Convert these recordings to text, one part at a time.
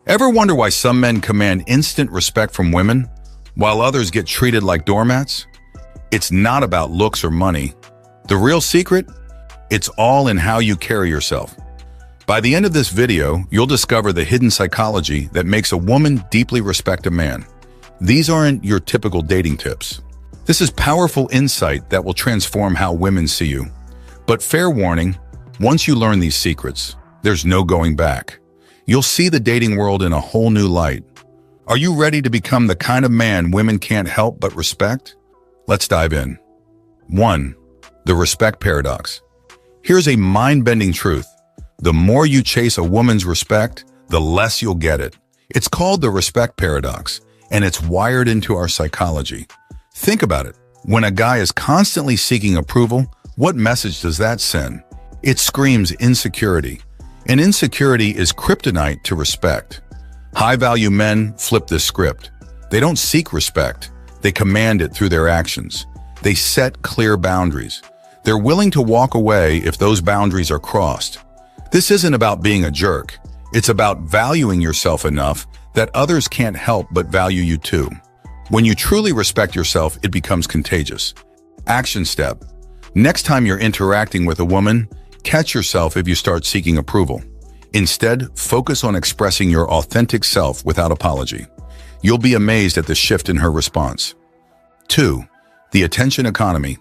Ever wonder why some men command instant respect from women, while others get treated like doormats? It's not about looks or money. The real secret? It's all in how you carry yourself. By the end of this video, you'll discover the hidden psychology that makes a woman deeply respect a man. These aren't your typical dating tips. This is powerful insight that will transform how women see you. But fair warning, once you learn these secrets, there's no going back. You'll see the dating world in a whole new light. Are you ready to become the kind of man women can't help but respect? Let's dive in. 1. The respect paradox. Here's a mind-bending truth. The more you chase a woman's respect, the less you'll get it. It's called the respect paradox, and it's wired into our psychology. Think about it. When a guy is constantly seeking approval, what message does that send? It screams insecurity. And insecurity is kryptonite to respect. High-value men flip this script. They don't seek respect. They command it through their actions. They set clear boundaries. They're willing to walk away if those boundaries are crossed. This isn't about being a jerk. It's about valuing yourself enough that others can't help but value you too. When you truly respect yourself, it becomes contagious. Action step. Next time you're interacting with a woman, catch yourself if you start seeking approval. Instead, focus on expressing your authentic self without apology. You'll be amazed at the shift in her response. 2. The attention economy.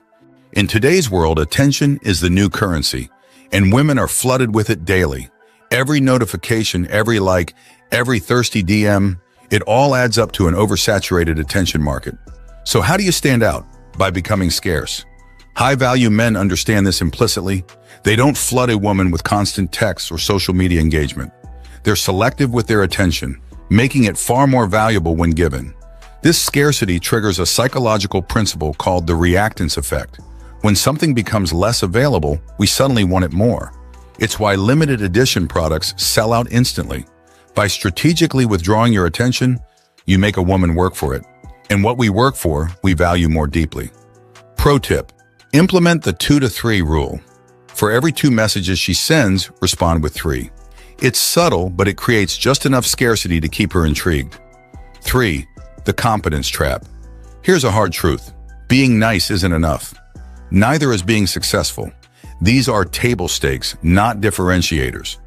In today's world, attention is the new currency, and women are flooded with it daily. Every notification, every like, every thirsty DM, it all adds up to an oversaturated attention market. So how do you stand out? By becoming scarce. High-value men understand this implicitly. They don't flood a woman with constant texts or social media engagement. They're selective with their attention, making it far more valuable when given. This scarcity triggers a psychological principle called the reactance effect. When something becomes less available, we suddenly want it more. It's why limited edition products sell out instantly. By strategically withdrawing your attention, you make a woman work for it. And what we work for, we value more deeply. Pro tip. Implement the 2 to 3 rule. For every 2 messages she sends, respond with 3. It's subtle, but it creates just enough scarcity to keep her intrigued. 3. The competence trap. Here's a hard truth. Being nice isn't enough. Neither is being successful. These are table stakes, not differentiators.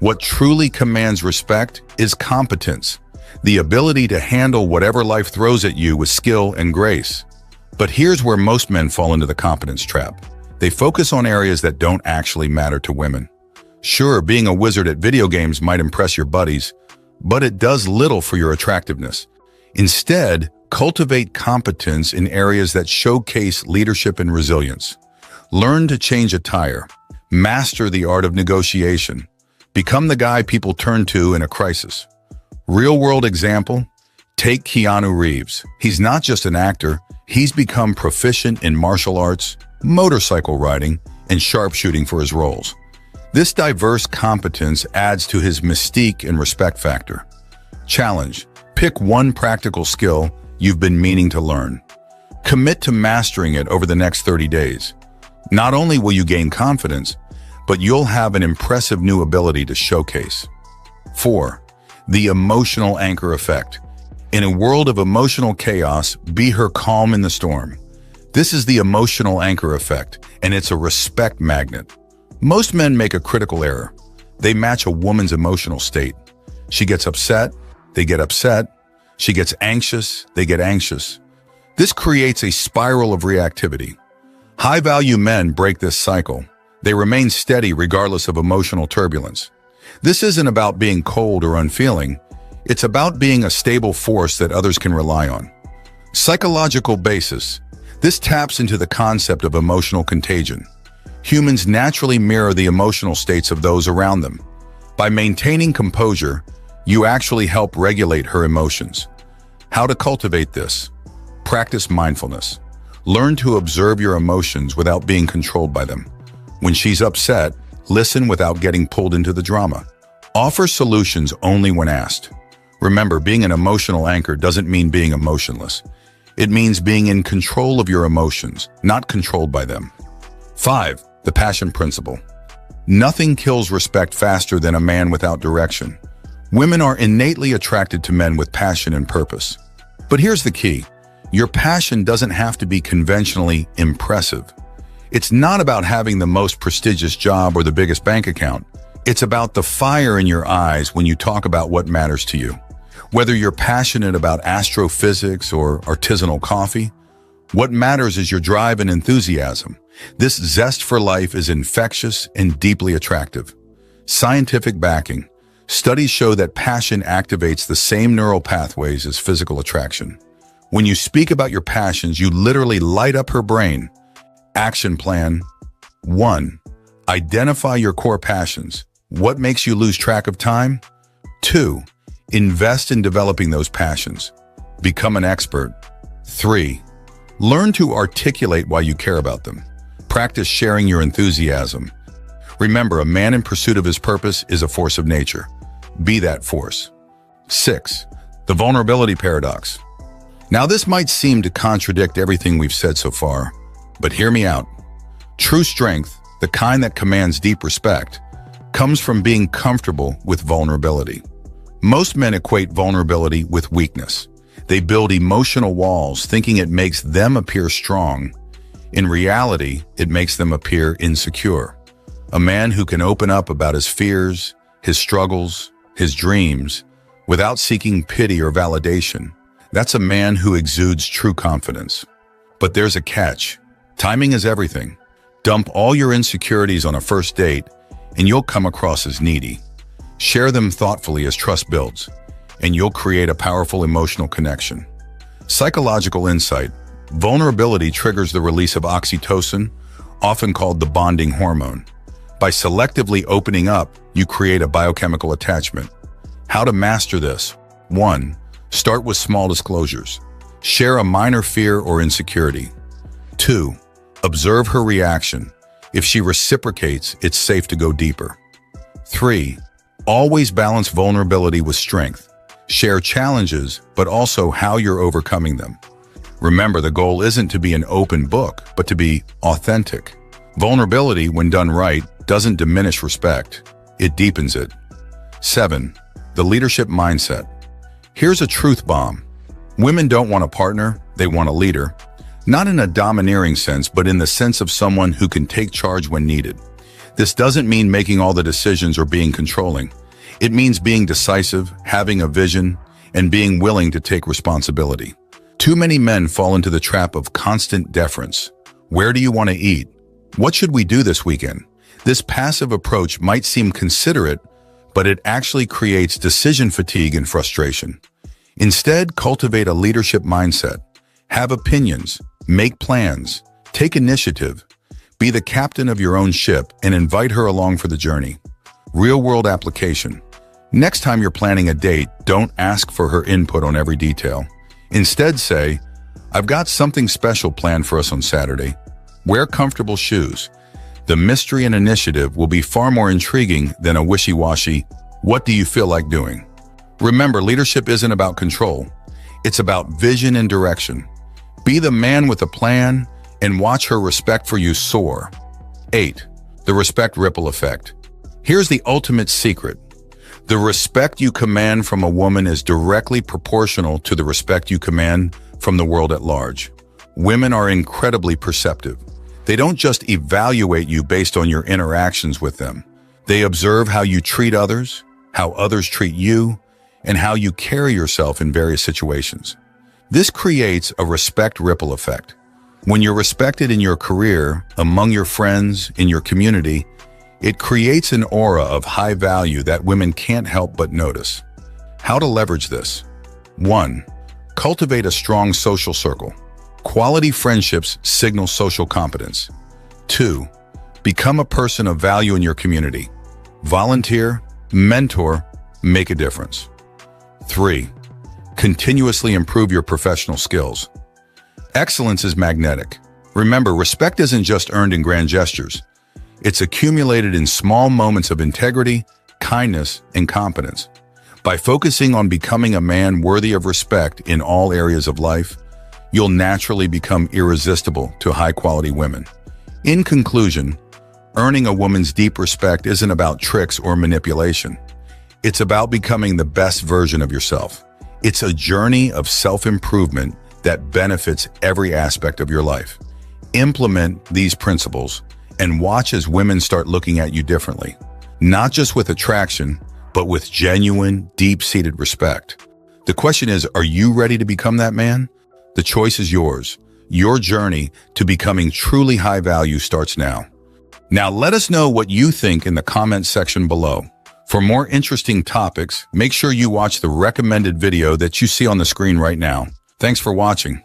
What truly commands respect is competence, the ability to handle whatever life throws at you with skill and grace. But here's where most men fall into the competence trap. They focus on areas that don't actually matter to women. Sure, being a wizard at video games might impress your buddies, but it does little for your attractiveness. Instead, cultivate competence in areas that showcase leadership and resilience. Learn to change a tire. Master the art of negotiation. Become the guy people turn to in a crisis. Real-world example, take Keanu Reeves. He's not just an actor, he's become proficient in martial arts, motorcycle riding, and sharpshooting for his roles. This diverse competence adds to his mystique and respect factor. Challenge. Pick one practical skill you've been meaning to learn. Commit to mastering it over the next 30 days. Not only will you gain confidence, but you'll have an impressive new ability to showcase. 4. The emotional anchor effect. In a world of emotional chaos, be her calm in the storm. This is the emotional anchor effect, and it's a respect magnet. Most men make a critical error. They match a woman's emotional state. She gets upset, they get upset. She gets anxious, they get anxious. This creates a spiral of reactivity. High-value men break this cycle. They remain steady regardless of emotional turbulence. This isn't about being cold or unfeeling. It's about being a stable force that others can rely on. Psychological basis. This taps into the concept of emotional contagion. Humans naturally mirror the emotional states of those around them. By maintaining composure, you actually help regulate her emotions. How to cultivate this? Practice mindfulness. Learn to observe your emotions without being controlled by them. When she's upset, listen without getting pulled into the drama. Offer solutions only when asked. Remember, being an emotional anchor doesn't mean being emotionless. It means being in control of your emotions, not controlled by them. 5. The passion principle. Nothing kills respect faster than a man without direction. Women are innately attracted to men with passion and purpose. But here's the key. Your passion doesn't have to be conventionally impressive. It's not about having the most prestigious job or the biggest bank account. It's about the fire in your eyes when you talk about what matters to you. Whether you're passionate about astrophysics or artisanal coffee, what matters is your drive and enthusiasm. This zest for life is infectious and deeply attractive. Scientific backing. Studies show that passion activates the same neural pathways as physical attraction. When you speak about your passions, you literally light up her brain. Action plan. 1. Identify your core passions. What makes you lose track of time? 2. Invest in developing those passions. Become an expert. 3. Learn to articulate why you care about them. Practice sharing your enthusiasm. Remember, a man in pursuit of his purpose is a force of nature. Be that force. 6. The vulnerability paradox. Now, this might seem to contradict everything we've said so far, but hear me out. True strength, the kind that commands deep respect, comes from being comfortable with vulnerability. Most men equate vulnerability with weakness. They build emotional walls thinking it makes them appear strong. In reality, it makes them appear insecure. A man who can open up about his fears, his struggles, his dreams, without seeking pity or validation, that's a man who exudes true confidence. But there's a catch. Timing is everything. Dump all your insecurities on a first date, and you'll come across as needy. Share them thoughtfully as trust builds, and you'll create a powerful emotional connection. Psychological insight. Vulnerability triggers the release of oxytocin, often called the bonding hormone. By selectively opening up, you create a biochemical attachment. How to master this? 1. Start with small disclosures. Share a minor fear or insecurity. 2. Observe her reaction. If she reciprocates, it's safe to go deeper. 3. Always balance vulnerability with strength. Share challenges, but also how you're overcoming them. Remember, the goal isn't to be an open book, but to be authentic. Vulnerability, when done right, doesn't diminish respect. It deepens it. 7. The leadership mindset. Here's a truth bomb. Women don't want a partner, they want a leader. Not in a domineering sense, but in the sense of someone who can take charge when needed. This doesn't mean making all the decisions or being controlling. It means being decisive, having a vision, and being willing to take responsibility. Too many men fall into the trap of constant deference. Where do you want to eat? What should we do this weekend? This passive approach might seem considerate, but it actually creates decision fatigue and frustration. Instead, cultivate a leadership mindset. Have opinions, make plans, take initiative. Be the captain of your own ship and invite her along for the journey. Real-world application. Next time you're planning a date, don't ask for her input on every detail. Instead say, "I've got something special planned for us on Saturday. Wear comfortable shoes." The mystery and initiative will be far more intriguing than a wishy-washy, "What do you feel like doing?" Remember, leadership isn't about control. It's about vision and direction. Be the man with a plan and watch her respect for you soar. 8. The respect ripple effect. Here's the ultimate secret. The respect you command from a woman is directly proportional to the respect you command from the world at large. Women are incredibly perceptive. They don't just evaluate you based on your interactions with them. They observe how you treat others, how others treat you, and how you carry yourself in various situations. This creates a respect ripple effect. When you're respected in your career, among your friends, in your community, it creates an aura of high value that women can't help but notice. How to leverage this? 1. Cultivate a strong social circle. Quality friendships signal social competence. 2. Become a person of value in your community. Volunteer, mentor, make a difference. 3. Continuously improve your professional skills. Excellence is magnetic. Remember, respect isn't just earned in grand gestures. It's accumulated in small moments of integrity, kindness, and competence. By focusing on becoming a man worthy of respect in all areas of life, you'll naturally become irresistible to high-quality women. In conclusion, earning a woman's deep respect isn't about tricks or manipulation. It's about becoming the best version of yourself. It's a journey of self-improvement that benefits every aspect of your life. Implement these principles and watch as women start looking at you differently, not just with attraction, but with genuine, deep-seated respect. The question is, are you ready to become that man? The choice is yours. Your journey to becoming truly high value starts now. Now let us know what you think in the comments section below. For more interesting topics, make sure you watch the recommended video that you see on the screen right now. Thanks for watching.